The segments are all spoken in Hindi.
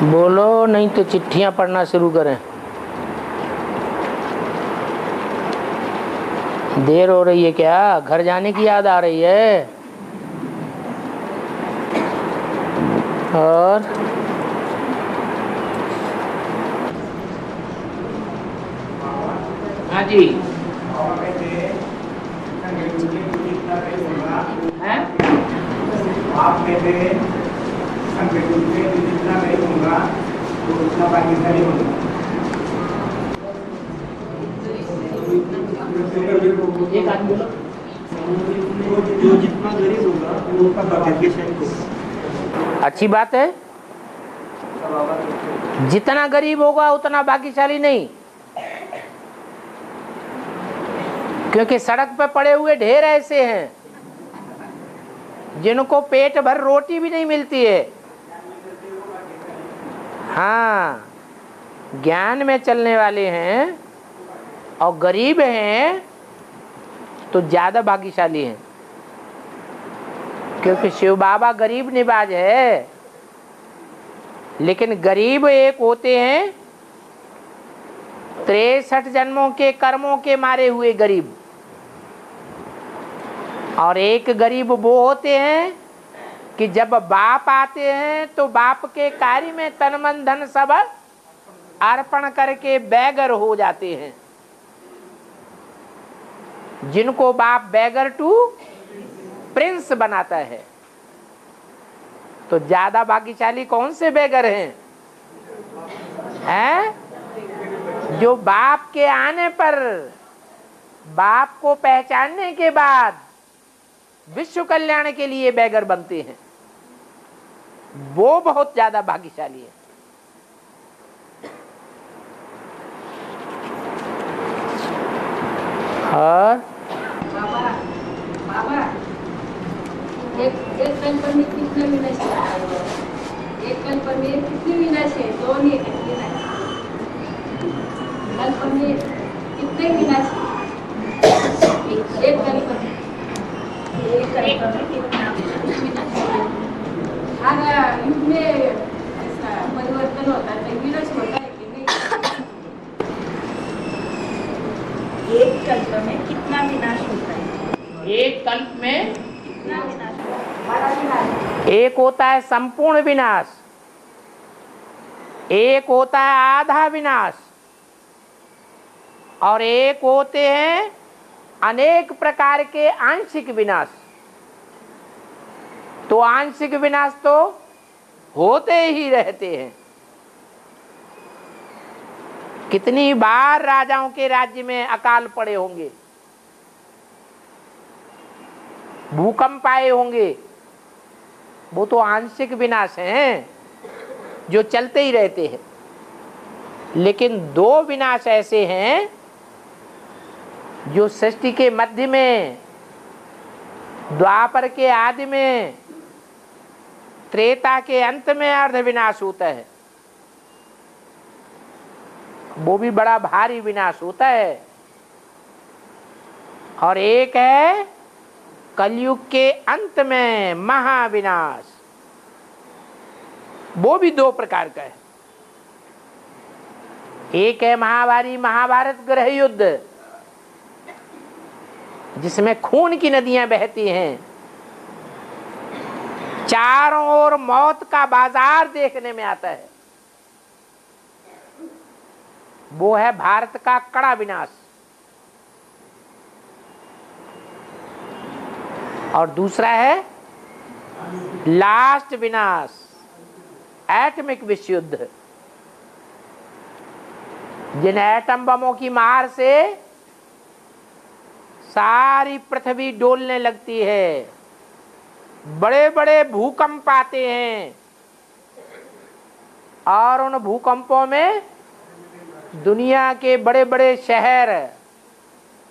बोलो, नहीं तो चिट्ठियां पढ़ना शुरू करें। देर हो रही है क्या? घर जाने की याद आ रही है? और हाँ जी, हैं? आप कहते हैं संगठन में जितना मैं दूंगा तो उतना भागीदारी होगा। एक आदमी बोलो, जो जितना गरीब होगा वो उतना भाग्यशाली होगा। अच्छी बात है। जितना गरीब होगा उतना भाग्यशाली नहीं, क्योंकि सड़क पर पड़े हुए ढेर ऐसे हैं जिनको पेट भर रोटी भी नहीं मिलती है। हाँ, ज्ञान में चलने वाले हैं और गरीब हैं तो ज्यादा भाग्यशाली हैं, क्योंकि शिव बाबा गरीब निवाज है। लेकिन गरीब एक होते हैं 63 जन्मों के कर्मों के मारे हुए गरीब, और एक गरीब वो होते हैं कि जब बाप आते हैं तो बाप के कार्य में तन मन धन सब अर्पण करके बेगर हो जाते हैं, जिनको बाप बेगर टू प्रिंस बनाता है। तो ज्यादा भाग्यशाली कौन से बेगर हैं? जो बाप के आने पर, बाप को पहचानने के बाद विश्व कल्याण के लिए बेगर बनते हैं, वो बहुत ज्यादा भाग्यशाली है। और बाबा एक कल्प में कितने विनाश है? एक कल्प में कितने विनाश है? दो नहीं, कल्प में कितने विनाश है? एक कल्प में कितना विनाश है? हर युग में ऐसा परिवर्तन होता है, विनाश होता है कि नहीं? एक कल्प में कितना विनाश होता है? एक कल्प में कितना विनाश? एक होता है संपूर्ण विनाश, एक होता है आधा विनाश, और एक होते हैं अनेक प्रकार के आंशिक विनाश। तो आंशिक विनाश तो होते ही रहते हैं। कितनी बार राजाओं के राज्य में अकाल पड़े होंगे, भूकंप आए होंगे, वो तो आंशिक विनाश हैं जो चलते ही रहते हैं। लेकिन दो विनाश ऐसे हैं जो सृष्टि के मध्य में, द्वापर के आदि में, त्रेता के अंत में अर्ध विनाश होता है। वो भी बड़ा भारी विनाश होता है। और एक है कलयुग के अंत में महाविनाश, वो भी दो प्रकार का है। एक है महाभारी महाभारत ग्रह युद्ध, जिसमें खून की नदियां बहती हैं, चारों ओर मौत का बाजार देखने में आता है। वो है भारत का कड़ा विनाश। और दूसरा है लास्ट विनाश, एटमिक विश्व युद्ध, जिन एटम बमों की मार से सारी पृथ्वी डोलने लगती है, बड़े बड़े भूकंप आते हैं, और उन भूकंपों में दुनिया के बड़े बड़े शहर,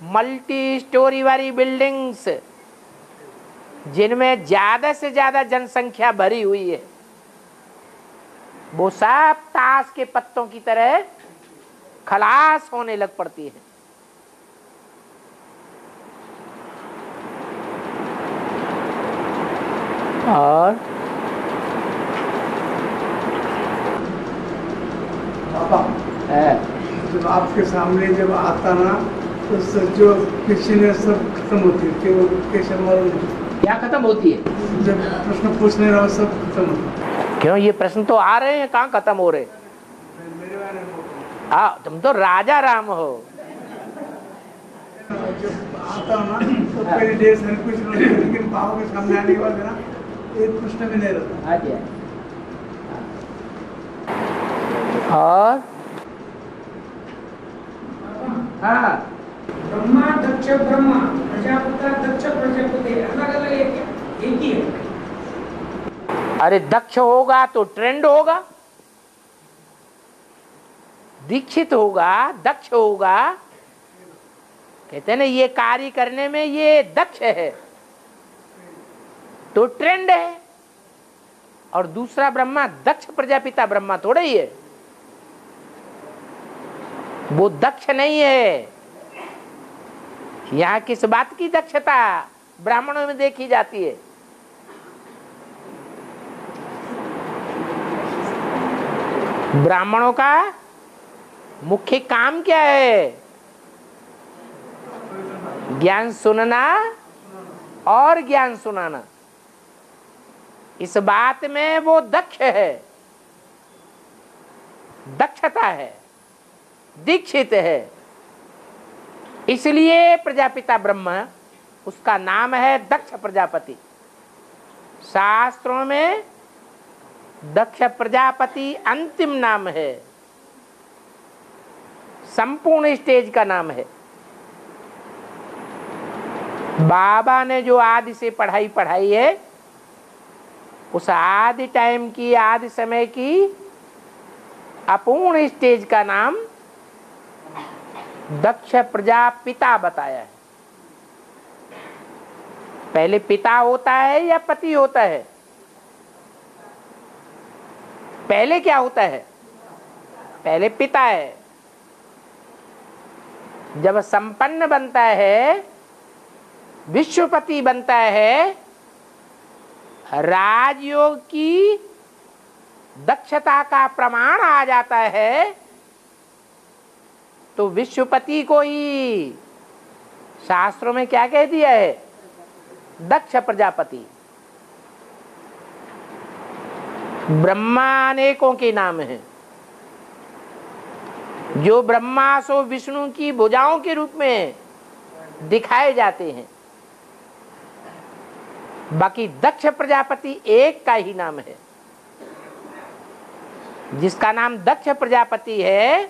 मल्टी स्टोरी वाली बिल्डिंग्स, जिनमें ज्यादा से ज्यादा जनसंख्या भरी हुई है, वो सब ताश के पत्तों की तरह खलास होने लग पड़ती है। और आपके सामने जब आता ना तो जो क्वेश्चन है सब खत्म होती है, केवल क्वेश्चन और क्या खत्म होती है? जब प्रश्न पूछने रहो सब खत्म होता है। क्यों? ये प्रश्न तो आ रहे हैं, कहाँ खत्म हो रहे? मेरे बारे में तुम तो राजा राम हो। जब आता हूँ ना तो पहले ढेर सारे क्वेश्चन होते हैं, लेकिन बाबा के सामने आने के बाद ना एक प्रश्न भी नहीं रहता। और हाँ, ब्रह्मा दक्ष ब्रह्मा प्रजापति दक्ष प्रजापति अलग अलग है क्या? एक ही है। अरे दक्ष होगा तो ट्रेंड होगा, दीक्षित होगा, दक्ष होगा। कहते हैं ना ये कार्य करने में ये दक्ष है तो ट्रेंड है। और दूसरा ब्रह्मा दक्ष प्रजापिता ब्रह्मा थोड़ा ही है, वो दक्ष नहीं है। यहाँ किस बात की दक्षता ब्राह्मणों में देखी जाती है? ब्राह्मणों का मुख्य काम क्या है? ज्ञान सुनना और ज्ञान सुनाना। इस बात में वो दक्ष है, दक्षता है, दीक्षित है। इसलिए प्रजापिता ब्रह्मा उसका नाम है दक्ष प्रजापति। शास्त्रों में दक्ष प्रजापति अंतिम नाम है, संपूर्ण स्टेज का नाम है। बाबा ने जो आदि से पढ़ाई पढ़ाई है, उस आदि टाइम की, आदि समय की अपूर्ण स्टेज का नाम दक्ष प्रजापिता बताया है। पहले पिता होता है या पति होता है? पहले क्या होता है? पहले पिता है। जब संपन्न बनता है, विश्वपति बनता है, राजयोग की दक्षता का प्रमाण आ जाता है, तो विश्वपति को ही शास्त्रों में क्या कह दिया है? दक्ष प्रजापति। ब्रह्मा अनेकों के नाम हैं। जो ब्रह्मा सो विष्णु की भुजाओं के रूप में दिखाए जाते हैं। बाकी दक्ष प्रजापति एक का ही नाम है। जिसका नाम दक्ष प्रजापति है,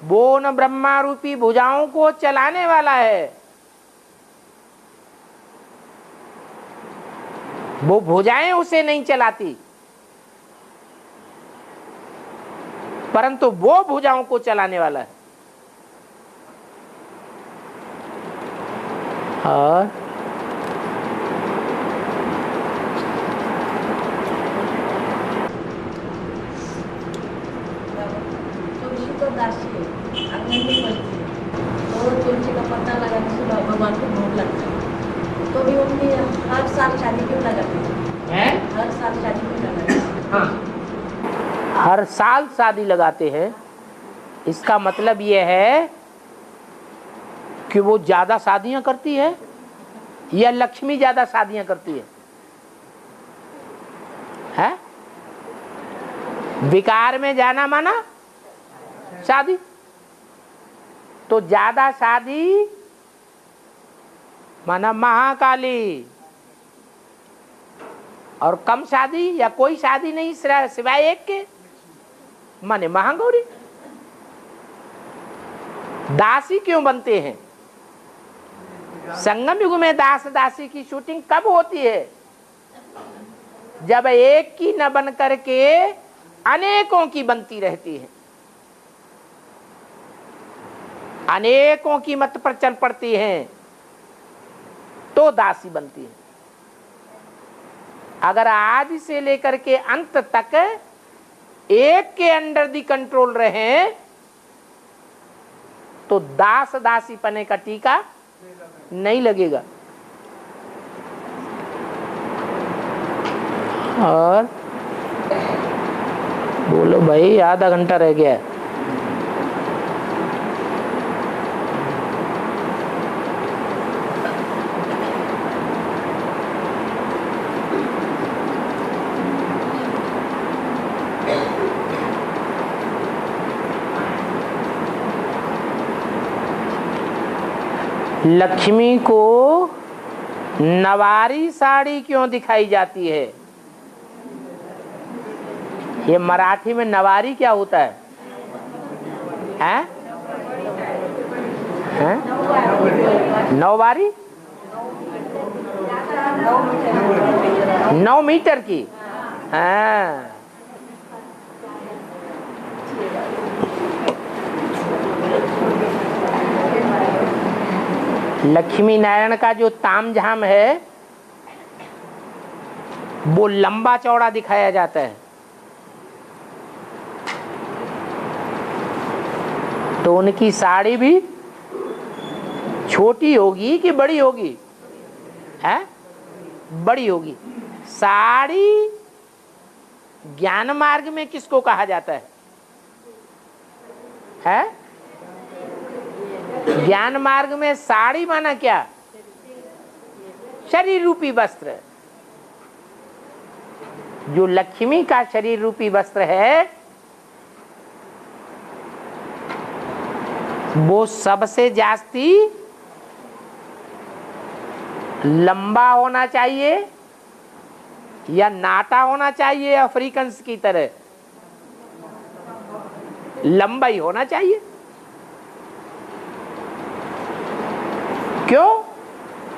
वो न ब्रह्मा रूपी भुजाओं को चलाने वाला है। वो भुजाएं उसे नहीं चलाती, परंतु वो भुजाओं को चलाने वाला है। और तुलसी तो दासी है, आंगन में बजती है, तो तुलसी का पत्ता लगा के सुबह भगवान को भोग लगता है। तो भी उनकी हर साल शादी क्यों लगाते हैं? हर साल शादी क्यों लगाते हैं? हाँ, हर साल शादी लगाते हैं। इसका मतलब ये है कि वो ज्यादा शादियां करती है या लक्ष्मी ज्यादा शादियां करती है? विकार में जाना माना शादी, तो ज्यादा शादी माना महाकाली, और कम शादी या कोई शादी नहीं सिवाय एक के माने महागौरी। दासी क्यों बनते हैं? संगम युग में दास दासी की शूटिंग कब होती है? जब एक की न बन करके अनेकों की बनती रहती है, अनेकों की मत पर चल पड़ती हैं, तो दासी बनती है। अगर आदि से लेकर के अंत तक एक के अंडर दी कंट्रोल रहे, तो दास दासी पने का टीका नहीं लगेगा। और बोलो भाई, आधा घंटा रह गया है। लक्ष्मी को नवारी साड़ी क्यों दिखाई जाती है? ये मराठी में नवारी क्या होता है? हैं? हैं? नौवारी? 9 मीटर की। हाँ। लक्ष्मी नारायण का जो तामझाम है वो लंबा चौड़ा दिखाया जाता है। तो उनकी साड़ी भी छोटी होगी कि बड़ी होगी? है बड़ी होगी। साड़ी ज्ञान मार्ग में किसको कहा जाता है? है ज्ञान मार्ग में साड़ी माना क्या? शरीर रूपी वस्त्र। जो लक्ष्मी का शरीर रूपी वस्त्र है वो सबसे जास्ती लंबा होना चाहिए या नाटा होना चाहिए? अफ्रीकन्स की तरह लंबा ही होना चाहिए। क्यों?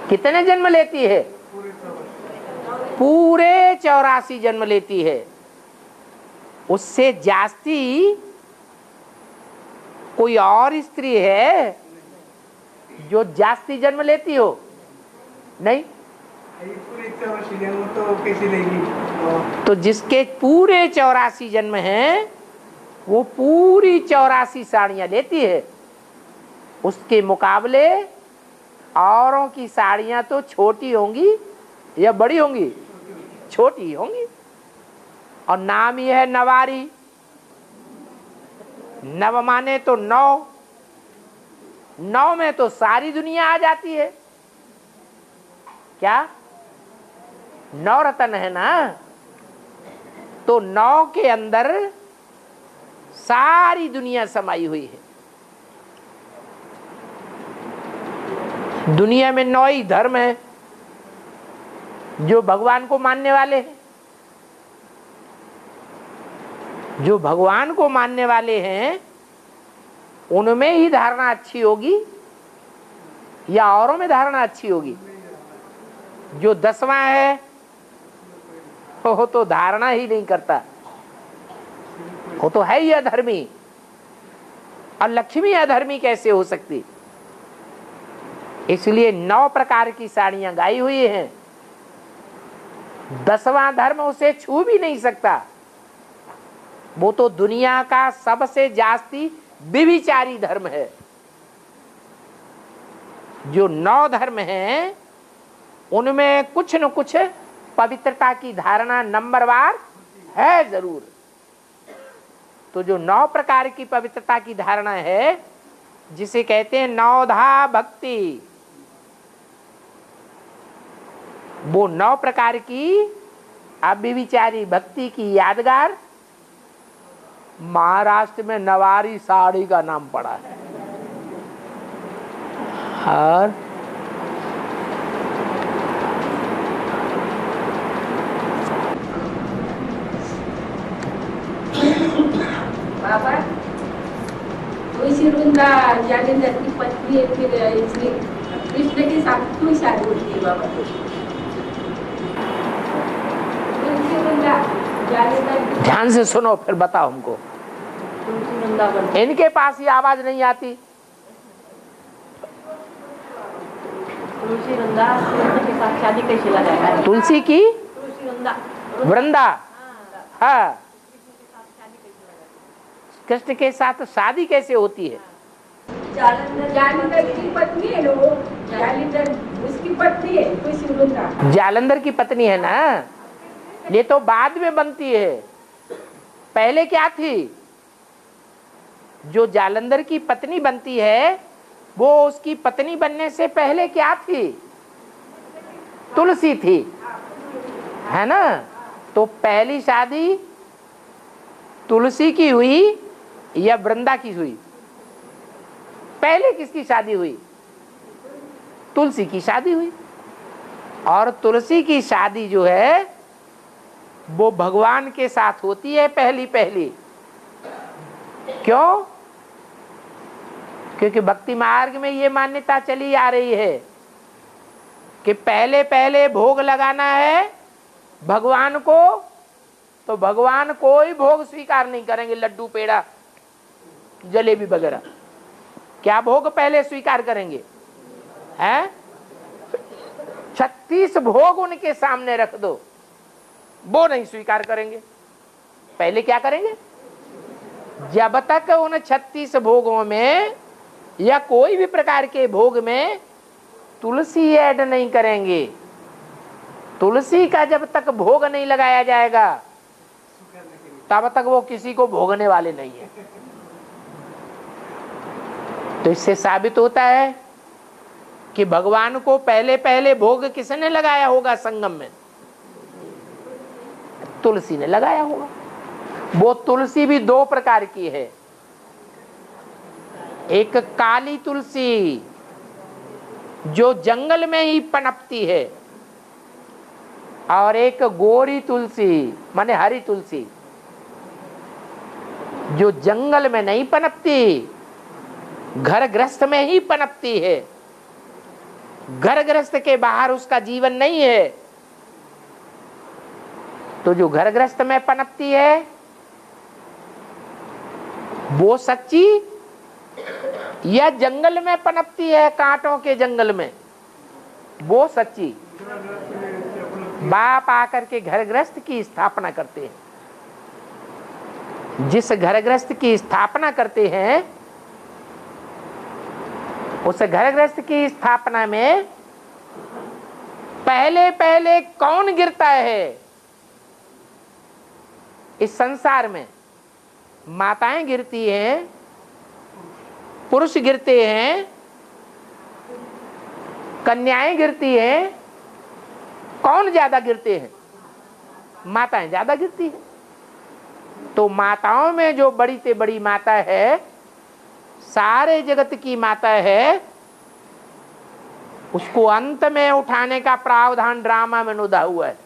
कितने जन्म लेती है? पूरे 84 जन्म लेती है। उससे जास्ती कोई और स्त्री है जो जास्ती जन्म लेती हो? नहीं। तो जिसके पूरे 84 जन्म हैं वो पूरी 84 साड़ियां लेती है। उसके मुकाबले औरों की साड़ियां तो छोटी होंगी या बड़ी होंगी? छोटी होंगी। और नाम यह है नवारी। नव माने तो 9। 9 में तो सारी दुनिया आ जाती है। क्या 9 रत्न है ना? तो 9 के अंदर सारी दुनिया समाई हुई है। दुनिया में 9 ही धर्म है जो भगवान को मानने वाले हैं। जो भगवान को मानने वाले हैं उनमें ही धारणा अच्छी होगी या औरों में धारणा अच्छी होगी? जो 10वां है वो तो धारणा ही नहीं करता, वो तो है ही अधर्मी। और लक्ष्मी अधर्मी कैसे हो सकती? इसलिए 9 प्रकार की साड़ियां गाई हुई हैं। 10वां धर्म उसे छू भी नहीं सकता। वो तो दुनिया का सबसे जास्ती व्यभिचारी धर्म है। जो 9 धर्म हैं उनमें कुछ न कुछ पवित्रता की धारणा नंबरवार है जरूर। तो जो 9 प्रकार की पवित्रता की धारणा है जिसे कहते हैं 9धा भक्ति, वो 9 प्रकार की अव्यभिचारी भक्ति की यादगार महाराष्ट्र में नवारी साड़ी का नाम पड़ा है। और बाबा तुलसी वृंदा जालेंद्र की पत्नी है, फिर इसलिए कृष्ण के साथ क्यों शादी होती है? बाबा तुलसी वृंदा जालेंद्र, ध्यान से सुनो फिर बताओ हमको। तुलसी वृंदावन इनके पास ये आवाज नहीं आती। तुलसी वृंदा कृष्ण के साथ शादी कैसे लगाएगा? तुलसी की तुलसी वृंदा वृंदा, हाँ, कृष्ण के साथ शादी कैसे होती है? जालेंद्र की पत्नी है ना, वो जालेंद्र उसकी पत्नी है तुलसी वृंदा। जालंधर की पत्नी है ना? ये तो बाद में बनती है। पहले क्या थी? जो जालंधर की पत्नी बनती है वो उसकी पत्नी बनने से पहले क्या थी? तुलसी थी, है ना? तो पहली शादी तुलसी की हुई या वृंदा की हुई? पहले किसकी शादी हुई? तुलसी की शादी हुई। और तुलसी की शादी जो है वो भगवान के साथ होती है पहली पहली। क्यों? क्योंकि भक्ति मार्ग में ये मान्यता चली आ रही है कि पहले पहले भोग लगाना है भगवान को, तो भगवान कोई भोग स्वीकार नहीं करेंगे, लड्डू पेड़ा जलेबी वगैरह। क्या भोग पहले स्वीकार करेंगे? हैं? 36 भोग उनके सामने रख दो, वो नहीं स्वीकार करेंगे। पहले क्या करेंगे? जब तक उन 36 भोगों में या कोई भी प्रकार के भोग में तुलसी ऐड नहीं करेंगे, तुलसी का जब तक भोग नहीं लगाया जाएगा तब तक वो किसी को भोगने वाले नहीं है। तो इससे साबित होता है कि भगवान को पहले पहले भोग किसने लगाया होगा? संगम में तुलसी ने लगाया होगा। वो तुलसी भी दो प्रकार की है, एक काली तुलसी जो जंगल में ही पनपती है, और एक गोरी तुलसी माने हरी तुलसी जो जंगल में नहीं पनपती, घर गृहस्थ में ही पनपती है। घर गृहस्थ के बाहर उसका जीवन नहीं है। तो जो घर गृहस्थ में पनपती है वो सच्ची, या जंगल में पनपती है कांटों के जंगल में वो सच्ची? बाप आकर के घर गृहस्थ की स्थापना करते हैं। जिस घर गृहस्थ की स्थापना करते हैं उस घर गृहस्थ की स्थापना में पहले पहले कौन गिरता है? इस संसार में माताएं गिरती हैं, पुरुष गिरते हैं, कन्याएं गिरती हैं। कौन ज्यादा गिरते हैं? माताएं ज्यादा गिरती हैं। तो माताओं में जो बड़ी से बड़ी माता है, सारे जगत की माता है, उसको अंत में उठाने का प्रावधान ड्रामा में नुदा हुआ है।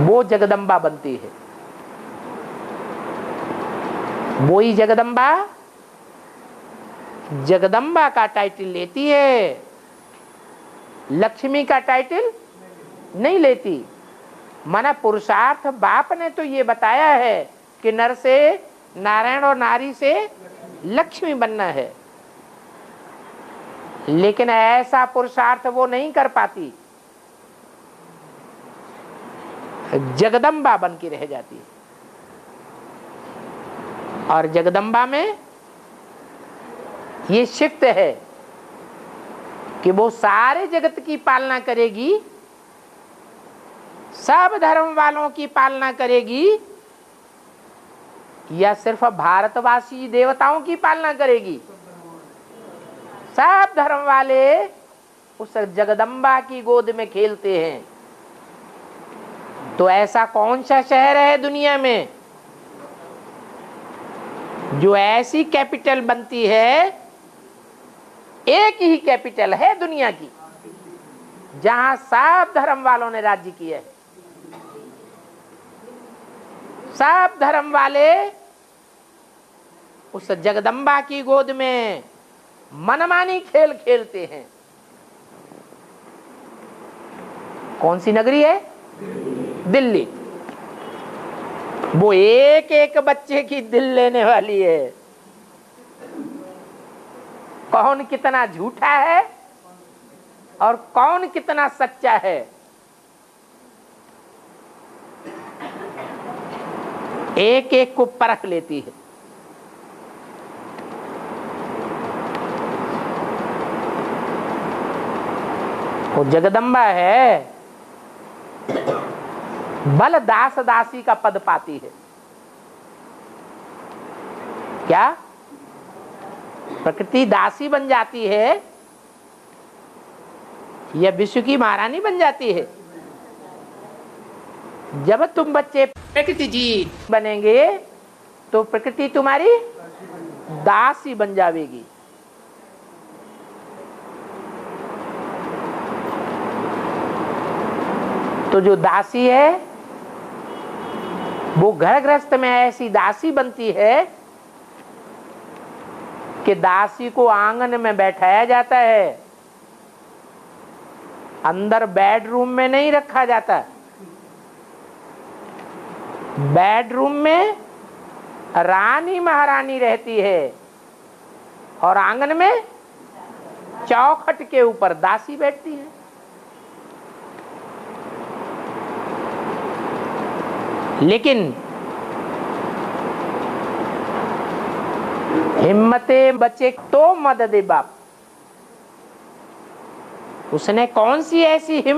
वो जगदम्बा बनती है। वो ही जगदम्बा जगदम्बा का टाइटल लेती है, लक्ष्मी का टाइटल नहीं लेती। माना पुरुषार्थ बाप ने तो ये बताया है कि नर से नारायण और नारी से लक्ष्मी बनना है, लेकिन ऐसा पुरुषार्थ वो नहीं कर पाती, जगदम्बा बन के रह जाती है। और जगदम्बा में ये शिफ्ट है कि वो सारे जगत की पालना करेगी, सब धर्म वालों की पालना करेगी, या सिर्फ भारतवासी देवताओं की पालना करेगी? सब धर्म वाले उस जगदम्बा की गोद में खेलते हैं। तो ऐसा कौन सा शहर है दुनिया में जो ऐसी कैपिटल बनती है? एक ही कैपिटल है दुनिया की जहां सब धर्म वालों ने राज्य किया है। सब धर्म वाले उस जगदम्बा की गोद में मनमानी खेल खेलते हैं। कौन सी नगरी है? दिल्ली। वो एक एक बच्चे की दिल लेने वाली है। कौन कितना झूठा है और कौन कितना सच्चा है, एक एक को परख लेती है। वो जगदम्बा है, बल दास दासी का पद पाती है। क्या प्रकृति दासी बन जाती है या विश्व की महारानी बन जाती है? जब तुम बच्चे प्रकृति जी बनेंगे तो प्रकृति तुम्हारी दासी बन जावेगी। तो जो दासी है वो घर गृहस्थ में ऐसी दासी बनती है कि दासी को आंगन में बैठाया जाता है, अंदर बेडरूम में नहीं रखा जाता। बेडरूम में रानी महारानी रहती है और आंगन में चौखट के ऊपर दासी बैठती है। लेकिन हिम्मते बच्चे तो मदद बाप, उसने कौन सी ऐसी हिम्मत